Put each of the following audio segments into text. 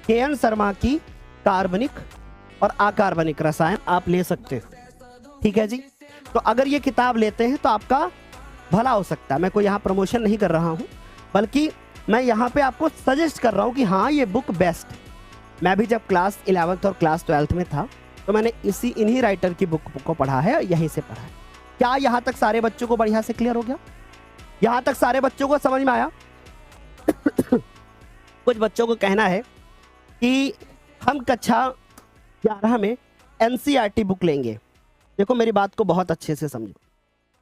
KN Sharma की कार्बनिक और अकार्बनिक रसायन आप ले सकते हो, ठीक है जी। तो अगर ये किताब लेते हैं तो आपका भला हो सकता है। मैं कोई यहाँ प्रमोशन नहीं कर रहा हूँ, बल्कि मैं यहाँ पे आपको सजेस्ट कर रहा हूँ कि हाँ ये बुक बेस्ट। मैं भी जब क्लास 11th और क्लास 12th में था तो मैंने इन्हीं राइटर की बुक को पढ़ा है, यहीं से पढ़ा है। क्या यहाँ तक सारे बच्चों को बढ़िया से क्लियर हो गया? यहाँ तक सारे बच्चों को समझ में आया? कुछ बच्चों को कहना है कि हम कक्षा 11 में NCERT बुक लेंगे। देखो मेरी बात को बहुत अच्छे से समझो,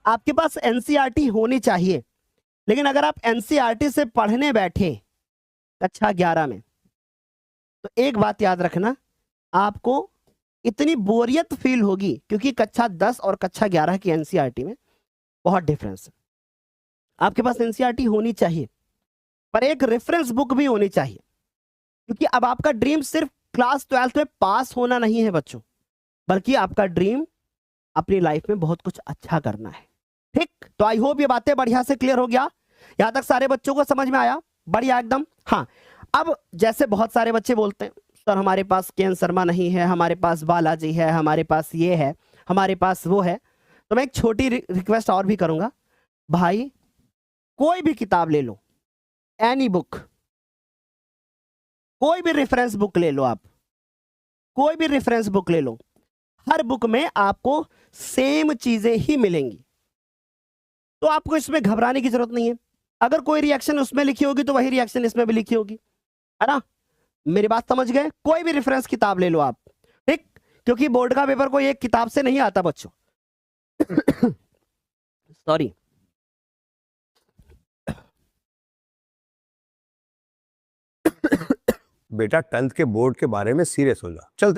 आपके पास NCERT होनी चाहिए, लेकिन अगर आप NCERT से पढ़ने बैठे कक्षा 11 में तो एक बात याद रखना, आपको इतनी बोरियत फील होगी, क्योंकि कक्षा 10 और कक्षा 11 की NCERT में बहुत डिफरेंस है। आपके पास NCERT होनी चाहिए, पर एक रेफरेंस बुक भी होनी चाहिए, क्योंकि अब आपका ड्रीम सिर्फ क्लास 12th में पास होना नहीं है बच्चों, बल्कि आपका ड्रीम अपनी लाइफ में बहुत कुछ अच्छा करना है। ठीक, तो आई होप ये बातें बढ़िया से क्लियर हो गया। यहां तक सारे बच्चों को समझ में आया? बढ़िया एकदम। हाँ, अब जैसे बहुत सारे बच्चे बोलते हैं सर हमारे पास KN शर्मा नहीं है, हमारे पास बालाजी है, हमारे पास ये है, हमारे पास वो है, तो मैं एक छोटी रिक्वेस्ट और भी करूंगा, भाई कोई भी किताब ले लो, एनी बुक, कोई भी रेफरेंस बुक ले लो, आप कोई भी रेफरेंस बुक ले लो, हर बुक में आपको सेम चीजें ही मिलेंगी, तो आपको इसमें घबराने की जरूरत नहीं है। अगर कोई रिएक्शन उसमें लिखी होगी तो वही रिएक्शन इसमें भी लिखी होगी, है ना? मेरी बात समझ गए? कोई भी रेफरेंस किताब ले लो आप, ठीक, क्योंकि बोर्ड का पेपर कोई एक किताब से नहीं आता बच्चों। सॉरी। बेटा 10th के बोर्ड के बारे में सीरियस हो जा। चल